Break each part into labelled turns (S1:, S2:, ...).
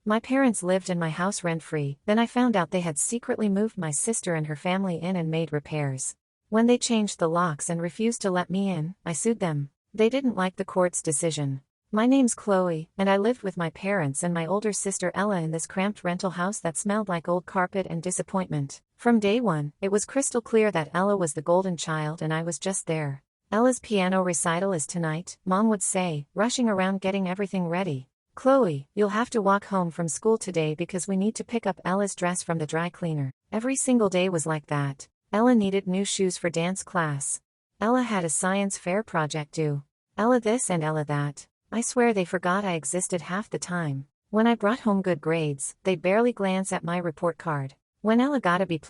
S1: My parents lived in my house rent-free, then I found out they had secretly moved my sister and her family in and made repairs. When they changed the locks and refused to let me in, I sued them. They didn't like the court's decision. My name's Chloe, and I lived with my parents and my older sister Ella in this cramped rental house that smelled like old carpet and disappointment. From day one, it was crystal clear that Ella was the golden child and I was just there. Ella's piano recital is tonight, Mom would say, rushing around getting everything ready. Chloe, you'll have to walk home from school today because we need to pick up Ella's dress from the dry cleaner. Every single day was like that. Ella needed new shoes for dance class. Ella had a science fair project due. Ella this and Ella that. I swear they forgot I existed half the time. When I brought home good grades, they'd barely glance at my report card. When Ella got a B+,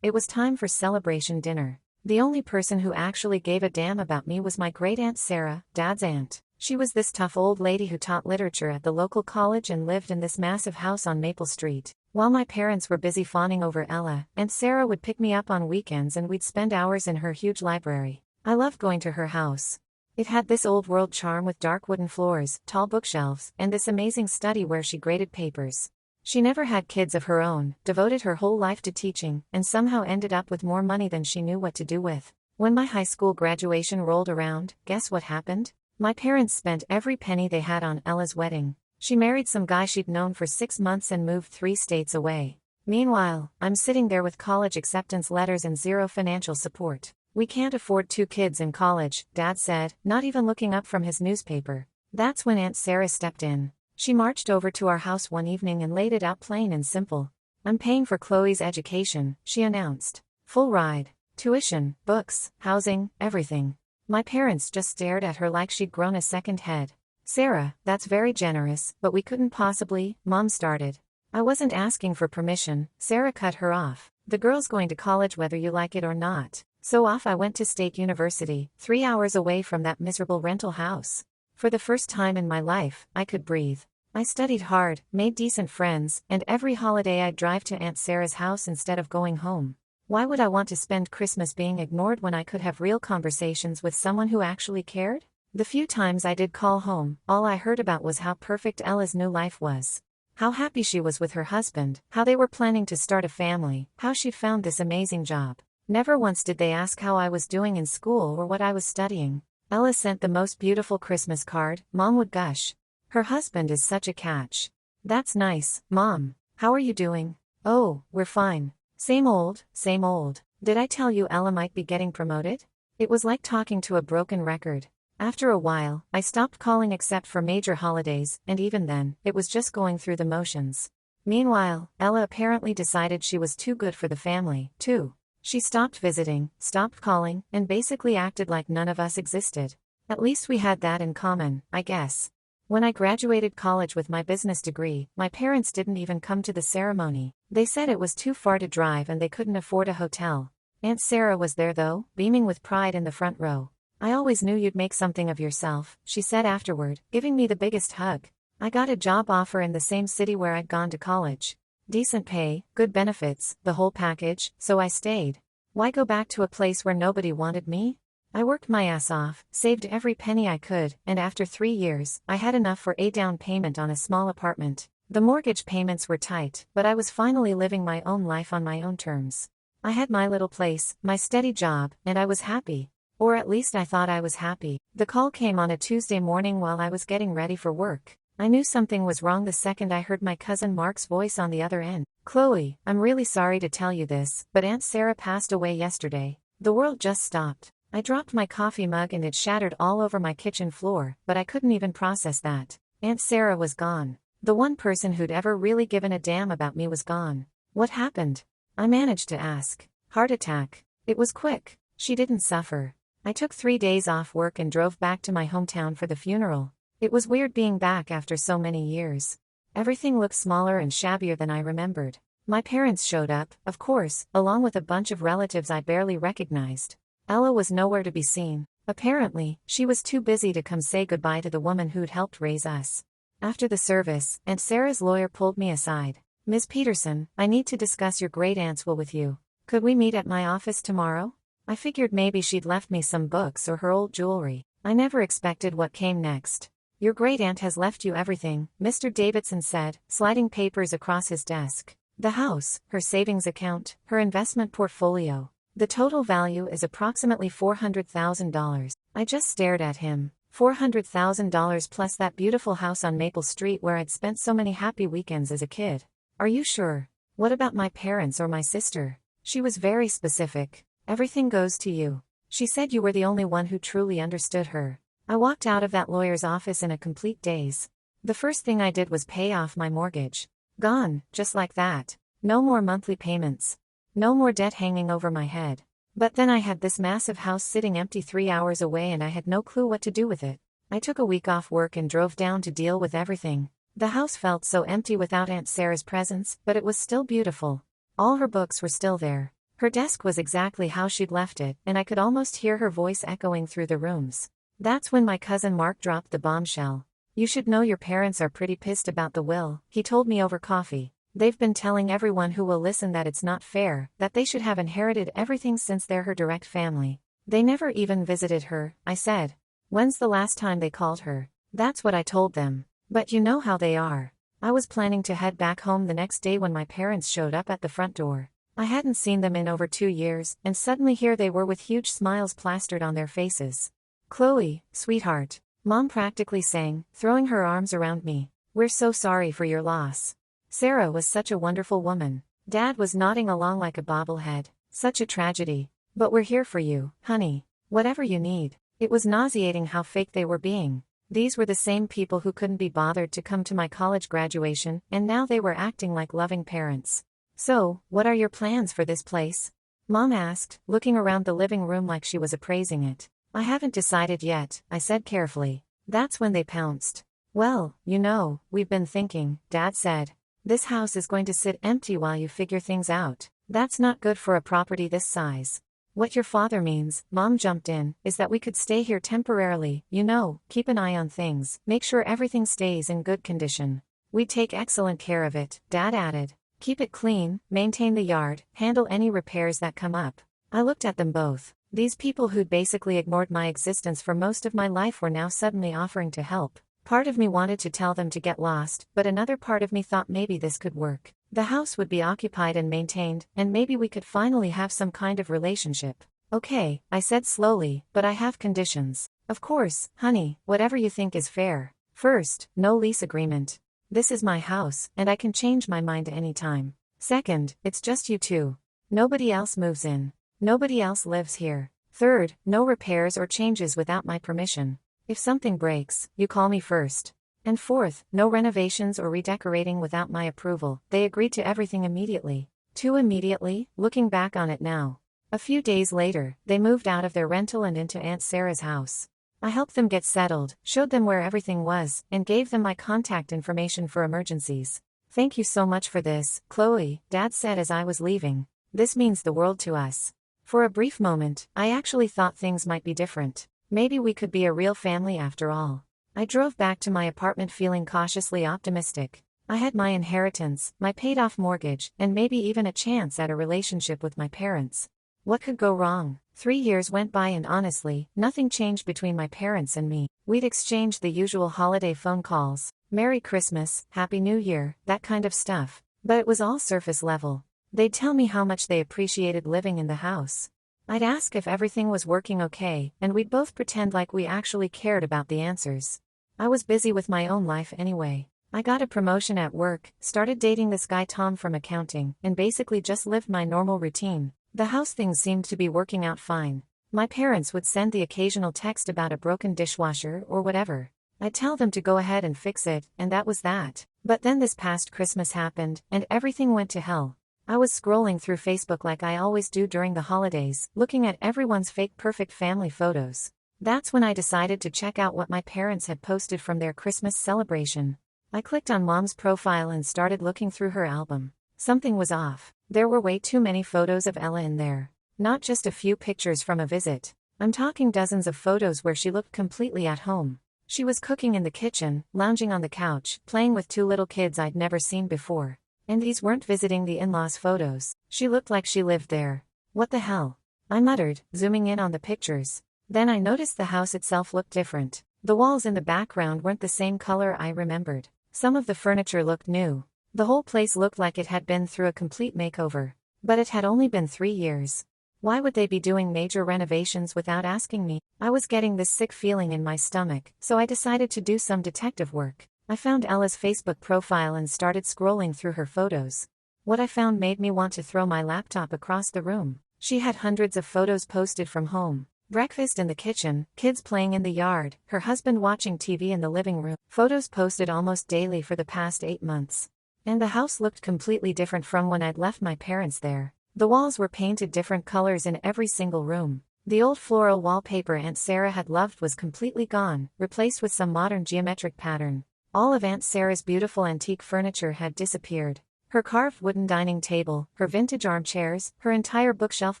S1: it was time for celebration dinner. The only person who actually gave a damn about me was my great-aunt Sarah, Dad's aunt. She was this tough old lady who taught literature at the local college and lived in this massive house on Maple Street. While my parents were busy fawning over Ella, Aunt Sarah would pick me up on weekends and we'd spend hours in her huge library. I loved going to her house. It had this old-world charm with dark wooden floors, tall bookshelves, and this amazing study where she graded papers. She never had kids of her own, devoted her whole life to teaching, and somehow ended up with more money than she knew what to do with. When my high school graduation rolled around, guess what happened? My parents spent every penny they had on Ella's wedding. She married some guy she'd known for 6 months and moved 3 states away. Meanwhile, I'm sitting there with college acceptance letters and zero financial support. We can't afford 2 kids in college, Dad said, not even looking up from his newspaper. That's when Aunt Sarah stepped in. She marched over to our house one evening and laid it out plain and simple. I'm paying for Chloe's education, she announced. Full ride. Tuition, books, housing, everything. My parents just stared at her like she'd grown a second head. Sarah, that's very generous, but we couldn't possibly, Mom started. I wasn't asking for permission, Sarah cut her off. The girl's going to college whether you like it or not. So off I went to State University, 3 hours away from that miserable rental house. For the first time in my life, I could breathe. I studied hard, made decent friends, and every holiday I'd drive to Aunt Sarah's house instead of going home. Why would I want to spend Christmas being ignored when I could have real conversations with someone who actually cared? The few times I did call home, all I heard about was how perfect Ella's new life was. How happy she was with her husband, how they were planning to start a family, how she'd found this amazing job. Never once did they ask how I was doing in school or what I was studying. Ella sent the most beautiful Christmas card, Mom would gush. Her husband is such a catch. That's nice, Mom. How are you doing? Oh, we're fine. Same old, same old. Did I tell you Ella might be getting promoted? It was like talking to a broken record. After a while, I stopped calling except for major holidays, and even then, it was just going through the motions. Meanwhile, Ella apparently decided she was too good for the family, too. She stopped visiting, stopped calling, and basically acted like none of us existed. At least we had that in common, I guess. When I graduated college with my business degree, my parents didn't even come to the ceremony. They said it was too far to drive and they couldn't afford a hotel. Aunt Sarah was there though, beaming with pride in the front row. I always knew you'd make something of yourself, she said afterward, giving me the biggest hug. I got a job offer in the same city where I'd gone to college. Decent pay, good benefits, the whole package, so I stayed. Why go back to a place where nobody wanted me? I worked my ass off, saved every penny I could, and after 3 years, I had enough for a down payment on a small apartment. The mortgage payments were tight, but I was finally living my own life on my own terms. I had my little place, my steady job, and I was happy. Or at least I thought I was happy. The call came on a Tuesday morning while I was getting ready for work. I knew something was wrong the second I heard my cousin Mark's voice on the other end. Chloe, I'm really sorry to tell you this, but Aunt Sarah passed away yesterday. The world just stopped. I dropped my coffee mug and it shattered all over my kitchen floor, but I couldn't even process that. Aunt Sarah was gone. The one person who'd ever really given a damn about me was gone. What happened? I managed to ask. Heart attack. It was quick. She didn't suffer. I took 3 days off work and drove back to my hometown for the funeral. It was weird being back after so many years. Everything looked smaller and shabbier than I remembered. My parents showed up, of course, along with a bunch of relatives I barely recognized. Ella was nowhere to be seen. Apparently, she was too busy to come say goodbye to the woman who'd helped raise us. After the service, Aunt Sarah's lawyer pulled me aside. Ms. Peterson, I need to discuss your great-aunt's will with you. Could we meet at my office tomorrow? I figured maybe she'd left me some books or her old jewelry. I never expected what came next. Your great-aunt has left you everything, Mr. Davidson said, sliding papers across his desk. The house, her savings account, her investment portfolio. The total value is approximately $400,000. I just stared at him. $400,000 plus that beautiful house on Maple Street where I'd spent so many happy weekends as a kid. Are you sure? What about my parents or my sister? She was very specific. Everything goes to you. She said you were the only one who truly understood her. I walked out of that lawyer's office in a complete daze. The first thing I did was pay off my mortgage. Gone, just like that. No more monthly payments. No more debt hanging over my head. But then I had this massive house sitting empty 3 hours away and I had no clue what to do with it. I took a week off work and drove down to deal with everything. The house felt so empty without Aunt Sarah's presence, but it was still beautiful. All her books were still there. Her desk was exactly how she'd left it, and I could almost hear her voice echoing through the rooms. That's when my cousin Mark dropped the bombshell. You should know your parents are pretty pissed about the will, he told me over coffee. They've been telling everyone who will listen that it's not fair, that they should have inherited everything since they're her direct family. They never even visited her, I said. When's the last time they called her? That's what I told them. But you know how they are. I was planning to head back home the next day when my parents showed up at the front door. I hadn't seen them in over 2 years, and suddenly here they were with huge smiles plastered on their faces. Chloe, sweetheart, Mom practically sang, throwing her arms around me. We're so sorry for your loss. Sarah was such a wonderful woman. Dad was nodding along like a bobblehead. Such a tragedy. But we're here for you, honey. Whatever you need. It was nauseating how fake they were being. These were the same people who couldn't be bothered to come to my college graduation, and now they were acting like loving parents. So, what are your plans for this place? Mom asked, looking around the living room like she was appraising it. I haven't decided yet, I said carefully. That's when they pounced. Well, you know, we've been thinking, Dad said. This house is going to sit empty while you figure things out. That's not good for a property this size. What your father means, Mom jumped in, is that we could stay here temporarily, you know, keep an eye on things, make sure everything stays in good condition. We'd take excellent care of it, Dad added. Keep it clean, maintain the yard, handle any repairs that come up. I looked at them both. These people who'd basically ignored my existence for most of my life were now suddenly offering to help. Part of me wanted to tell them to get lost, but another part of me thought maybe this could work. The house would be occupied and maintained, and maybe we could finally have some kind of relationship. Okay, I said slowly, but I have conditions. Of course, honey, whatever you think is fair. First, no lease agreement. This is my house, and I can change my mind any time. Second, it's just you two. Nobody else moves in. Nobody else lives here. Third, no repairs or changes without my permission. If something breaks, you call me first. And fourth, no renovations or redecorating without my approval. They agreed to everything immediately. Too immediately, looking back on it now. A few days later, they moved out of their rental and into Aunt Sarah's house. I helped them get settled, showed them where everything was, and gave them my contact information for emergencies. Thank you so much for this, Chloe, Dad said as I was leaving. This means the world to us. For a brief moment, I actually thought things might be different. Maybe we could be a real family after all. I drove back to my apartment feeling cautiously optimistic. I had my inheritance, my paid-off mortgage, and maybe even a chance at a relationship with my parents. What could go wrong? 3 years went by and honestly, nothing changed between my parents and me. We'd exchanged the usual holiday phone calls, Merry Christmas, Happy New Year, that kind of stuff. But it was all surface level. They'd tell me how much they appreciated living in the house. I'd ask if everything was working okay, and we'd both pretend like we actually cared about the answers. I was busy with my own life anyway. I got a promotion at work, started dating this guy Tom from accounting, and basically just lived my normal routine. The house things seemed to be working out fine. My parents would send the occasional text about a broken dishwasher or whatever. I'd tell them to go ahead and fix it, and that was that. But then this past Christmas happened, and everything went to hell. I was scrolling through Facebook like I always do during the holidays, looking at everyone's fake perfect family photos. That's when I decided to check out what my parents had posted from their Christmas celebration. I clicked on Mom's profile and started looking through her album. Something was off. There were way too many photos of Ella in there. Not just a few pictures from a visit. I'm talking dozens of photos where she looked completely at home. She was cooking in the kitchen, lounging on the couch, playing with 2 little kids I'd never seen before. And these weren't visiting the in-laws photos. She looked like she lived there. What the hell? I muttered, zooming in on the pictures. Then I noticed the house itself looked different. The walls in the background weren't the same color I remembered. Some of the furniture looked new. The whole place looked like it had been through a complete makeover. But it had only been 3 years. Why would they be doing major renovations without asking me? I was getting this sick feeling in my stomach, so I decided to do some detective work. I found Ella's Facebook profile and started scrolling through her photos. What I found made me want to throw my laptop across the room. She had hundreds of photos posted from home. Breakfast in the kitchen, kids playing in the yard, her husband watching TV in the living room. Photos posted almost daily for the past 8 months. And the house looked completely different from when I'd left my parents there. The walls were painted different colors in every single room. The old floral wallpaper Aunt Sarah had loved was completely gone, replaced with some modern geometric pattern. All of Aunt Sarah's beautiful antique furniture had disappeared. Her carved wooden dining table, her vintage armchairs, her entire bookshelf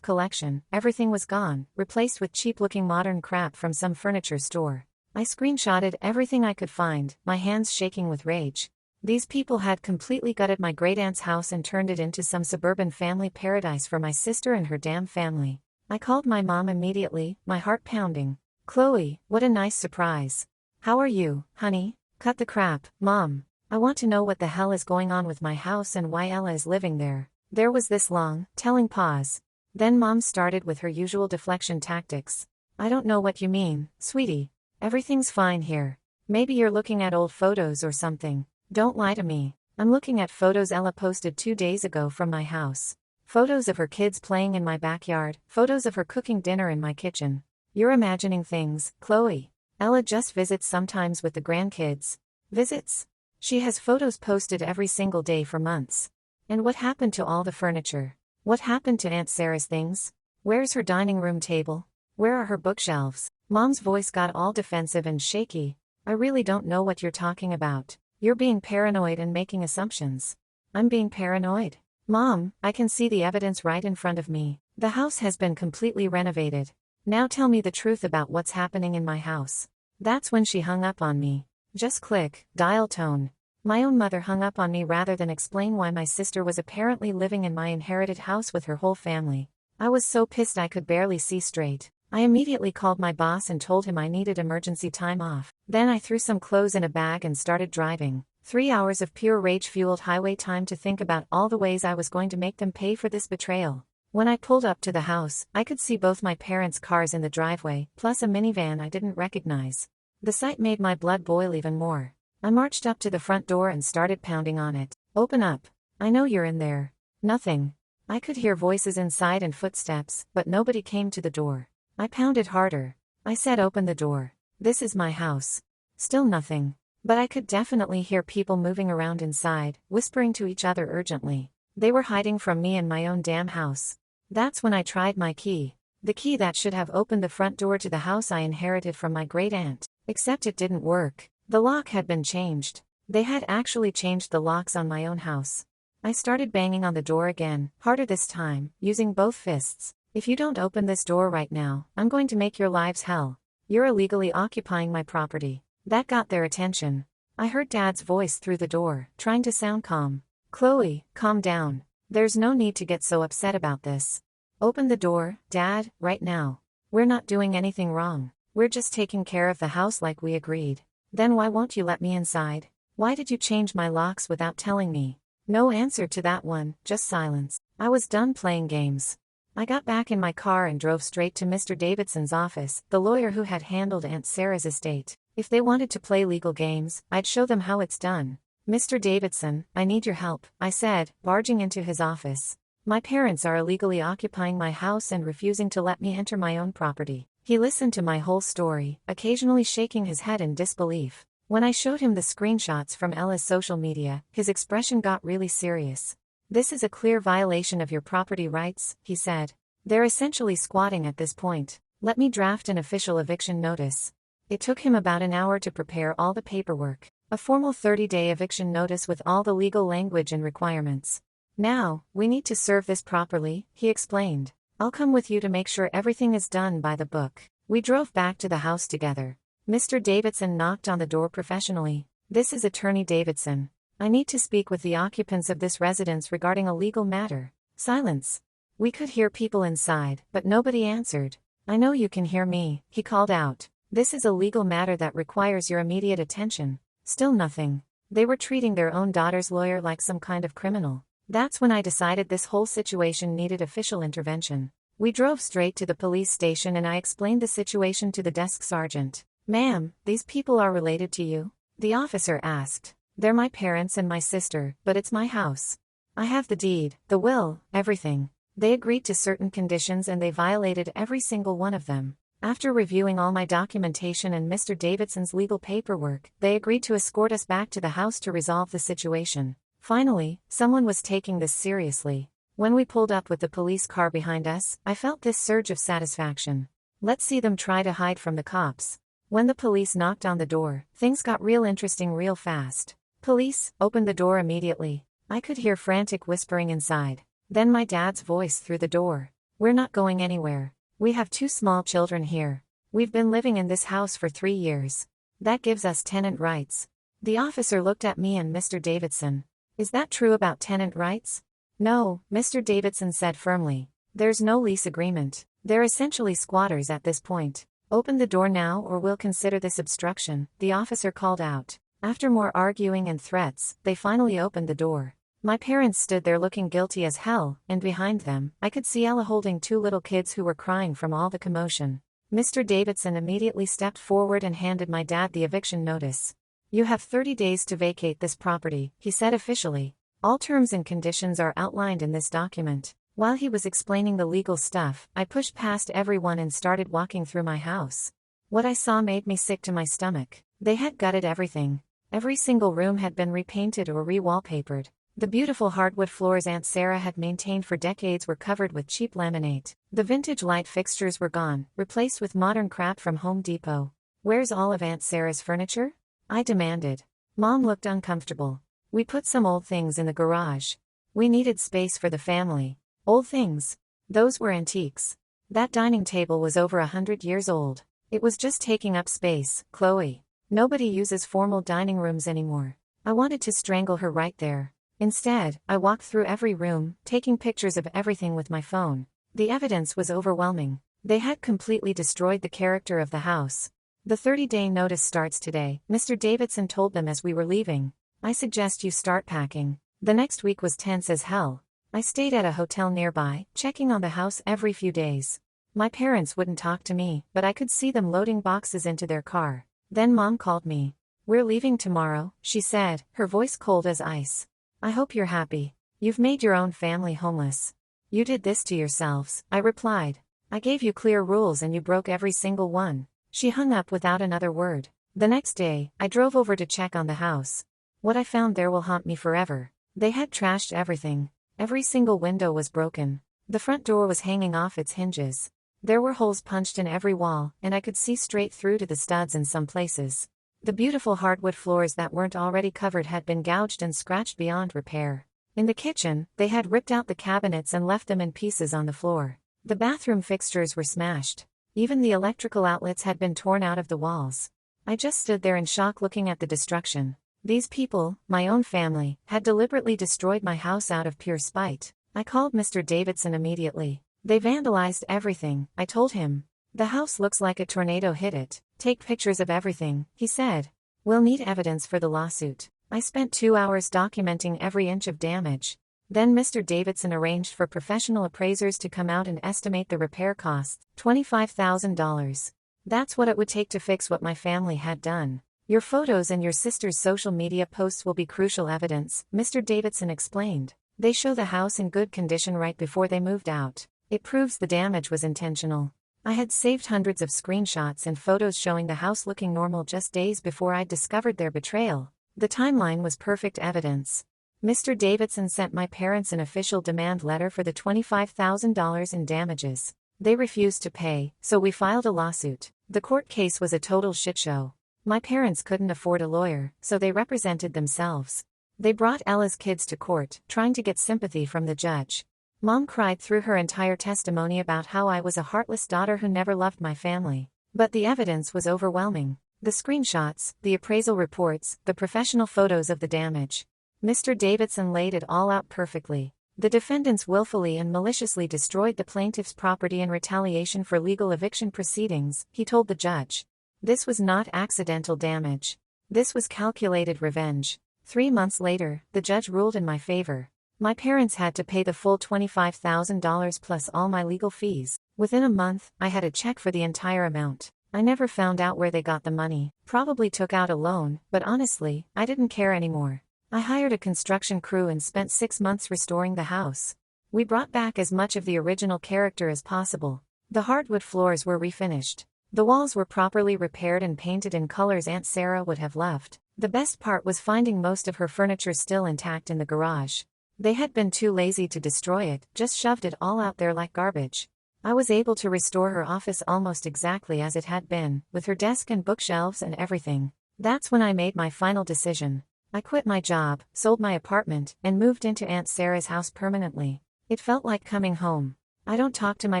S1: collection, everything was gone, replaced with cheap-looking modern crap from some furniture store. I screenshotted everything I could find, my hands shaking with rage. These people had completely gutted my great-aunt's house and turned it into some suburban family paradise for my sister and her damn family. I called my mom immediately, my heart pounding. "Chloe, what a nice surprise. How are you, honey? Cut the crap, Mom. I want to know what the hell is going on with my house and why Ella is living there." There was this long, telling pause. Then Mom started with her usual deflection tactics. "I don't know what you mean, sweetie. Everything's fine here. Maybe you're looking at old photos or something. Don't lie to me. I'm looking at photos Ella posted 2 days ago from my house. Photos of her kids playing in my backyard, photos of her cooking dinner in my kitchen. You're imagining things, Chloe. Ella just visits sometimes with the grandkids." "Visits?" "She has photos posted every single day for months." "And what happened to all the furniture? What happened to Aunt Sarah's things? Where's her dining room table? Where are her bookshelves?" Mom's voice got all defensive and shaky. "I really don't know what you're talking about. You're being paranoid and making assumptions." "I'm being paranoid? Mom, I can see the evidence right in front of me. The house has been completely renovated. Now tell me the truth about what's happening in my house." That's when she hung up on me. Just click, dial tone. My own mother hung up on me rather than explain why my sister was apparently living in my inherited house with her whole family. I was so pissed I could barely see straight. I immediately called my boss and told him I needed emergency time off. Then I threw some clothes in a bag and started driving. 3 hours of pure rage-fueled highway time to think about all the ways I was going to make them pay for this betrayal. When I pulled up to the house, I could see both my parents' cars in the driveway, plus a minivan I didn't recognize. The sight made my blood boil even more. I marched up to the front door and started pounding on it. "Open up. I know you're in there." Nothing. I could hear voices inside and footsteps, but nobody came to the door. I pounded harder. I said, "Open the door. This is my house." Still nothing. But I could definitely hear people moving around inside, whispering to each other urgently. They were hiding from me in my own damn house. That's when I tried my key. The key that should have opened the front door to the house I inherited from my great-aunt. Except it didn't work. The lock had been changed. They had actually changed the locks on my own house. I started banging on the door again, harder this time, using both fists. "If you don't open this door right now, I'm going to make your lives hell. You're illegally occupying my property." That got their attention. I heard Dad's voice through the door, trying to sound calm. "Chloe, calm down. There's no need to get so upset about this. Open the door, Dad, right now. We're not doing anything wrong. We're just taking care of the house like we agreed." "Then why won't you let me inside? Why did you change my locks without telling me?" No answer to that one, just silence. I was done playing games. I got back in my car and drove straight to Mr. Davidson's office, the lawyer who had handled Aunt Sarah's estate. If they wanted to play legal games, I'd show them how it's done. "Mr. Davidson, I need your help," I said, barging into his office. "My parents are illegally occupying my house and refusing to let me enter my own property." He listened to my whole story, occasionally shaking his head in disbelief. When I showed him the screenshots from Ella's social media, his expression got really serious. "This is a clear violation of your property rights," he said. "They're essentially squatting at this point. Let me draft an official eviction notice." It took him about an hour to prepare all the paperwork. A formal 30-day eviction notice with all the legal language and requirements. "Now, we need to serve this properly," he explained. "I'll come with you to make sure everything is done by the book." We drove back to the house together. Mr. Davidson knocked on the door professionally. "This is Attorney Davidson. I need to speak with the occupants of this residence regarding a legal matter." Silence. We could hear people inside, but nobody answered. "I know you can hear me," he called out. This is a legal matter that requires your immediate attention." Still nothing. They were treating their own daughter's lawyer like some kind of criminal. That's when I decided this whole situation needed official intervention. We drove straight to the police station and I explained the situation to the desk sergeant. "Ma'am, these people are related to you?" The officer asked. "They're my parents and my sister, but it's my house. I have the deed, the will, everything." They agreed to certain conditions and they violated every single one of them. After reviewing all my documentation and Mr. Davidson's legal paperwork, they agreed to escort us back to the house to resolve the situation. Finally, someone was taking this seriously. When we pulled up with the police car behind us, I felt this surge of satisfaction. Let's see them try to hide from the cops. When the police knocked on the door, things got real interesting real fast. "Police, open the door immediately." I could hear frantic whispering inside. Then my dad's voice through the door. "We're not going anywhere. We have 2 small children here. We've been living in this house for 3 years. That gives us tenant rights." The officer looked at me and Mr. Davidson. "Is that true about tenant rights?" "No," Mr. Davidson said firmly. "There's no lease agreement. They're essentially squatters at this point. Open the door now or we'll consider this obstruction," the officer called out. After more arguing and threats, they finally opened the door. My parents stood there looking guilty as hell, and behind them, I could see Ella holding 2 little kids who were crying from all the commotion. Mr. Davidson immediately stepped forward and handed my dad the eviction notice. "You have 30 days to vacate this property," he said officially. "All terms and conditions are outlined in this document." While he was explaining the legal stuff, I pushed past everyone and started walking through my house. What I saw made me sick to my stomach. They had gutted everything. Every single room had been repainted or re-wallpapered. The beautiful hardwood floors Aunt Sarah had maintained for decades were covered with cheap laminate. The vintage light fixtures were gone, replaced with modern crap from Home Depot. "Where's all of Aunt Sarah's furniture?" I demanded. Mom looked uncomfortable. "We put some old things in the garage. We needed space for the family." Old things. Those were antiques. That dining table was over 100 years old. It was just taking up space, Chloe. Nobody uses formal dining rooms anymore. I wanted to strangle her right there. Instead, I walked through every room, taking pictures of everything with my phone. The evidence was overwhelming. They had completely destroyed the character of the house. "The 30-day notice starts today," Mr. Davidson told them as we were leaving. "I suggest you start packing." The next week was tense as hell. I stayed at a hotel nearby, checking on the house every few days. My parents wouldn't talk to me, but I could see them loading boxes into their car. Then Mom called me. "We're leaving tomorrow," she said, her voice cold as ice. "I hope you're happy. You've made your own family homeless." "You did this to yourselves," I replied. "I gave you clear rules and you broke every single one." She hung up without another word. The next day, I drove over to check on the house. What I found there will haunt me forever. They had trashed everything. Every single window was broken. The front door was hanging off its hinges. There were holes punched in every wall, and I could see straight through to the studs in some places. The beautiful hardwood floors that weren't already covered had been gouged and scratched beyond repair. In the kitchen, they had ripped out the cabinets and left them in pieces on the floor. The bathroom fixtures were smashed. Even the electrical outlets had been torn out of the walls. I just stood there in shock looking at the destruction. These people, my own family, had deliberately destroyed my house out of pure spite. I called Mr. Davidson immediately. "They vandalized everything," I told him. "The house looks like a tornado hit it. Take pictures of everything," he said. "We'll need evidence for the lawsuit." I spent 2 hours documenting every inch of damage. Then Mr. Davidson arranged for professional appraisers to come out and estimate the repair costs, $25,000. That's what it would take to fix what my family had done. "Your photos and your sister's social media posts will be crucial evidence," Mr. Davidson explained. "They show the house in good condition right before they moved out. It proves the damage was intentional." I had saved hundreds of screenshots and photos showing the house looking normal just days before I discovered their betrayal. The timeline was perfect evidence. Mr. Davidson sent my parents an official demand letter for the $25,000 in damages. They refused to pay, so we filed a lawsuit. The court case was a total shitshow. My parents couldn't afford a lawyer, so they represented themselves. They brought Ella's kids to court, trying to get sympathy from the judge. Mom cried through her entire testimony about how I was a heartless daughter who never loved my family. But the evidence was overwhelming. The screenshots, the appraisal reports, the professional photos of the damage. Mr. Davidson laid it all out perfectly. The defendants willfully and maliciously destroyed the plaintiff's property in retaliation for legal eviction proceedings, he told the judge. This was not accidental damage. This was calculated revenge. 3 months later, the judge ruled in my favor. My parents had to pay the full $25,000 plus all my legal fees. Within a month, I had a check for the entire amount. I never found out where they got the money. Probably took out a loan, but honestly, I didn't care anymore. I hired a construction crew and spent 6 months restoring the house. We brought back as much of the original character as possible. The hardwood floors were refinished. The walls were properly repaired and painted in colors Aunt Sarah would have loved. The best part was finding most of her furniture still intact in the garage. They had been too lazy to destroy it, just shoved it all out there like garbage. I was able to restore her office almost exactly as it had been, with her desk and bookshelves and everything. That's when I made my final decision. I quit my job, sold my apartment, and moved into Aunt Sarah's house permanently. It felt like coming home. I don't talk to my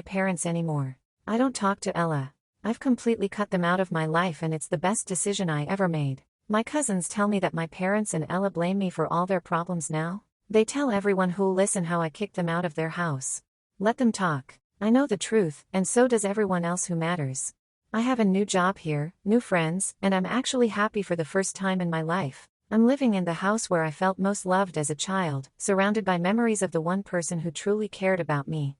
S1: parents anymore. I don't talk to Ella. I've completely cut them out of my life, and it's the best decision I ever made. My cousins tell me that my parents and Ella blame me for all their problems now. They tell everyone who'll listen how I kicked them out of their house. Let them talk. I know the truth, and so does everyone else who matters. I have a new job here, new friends, and I'm actually happy for the first time in my life. I'm living in the house where I felt most loved as a child, surrounded by memories of the one person who truly cared about me.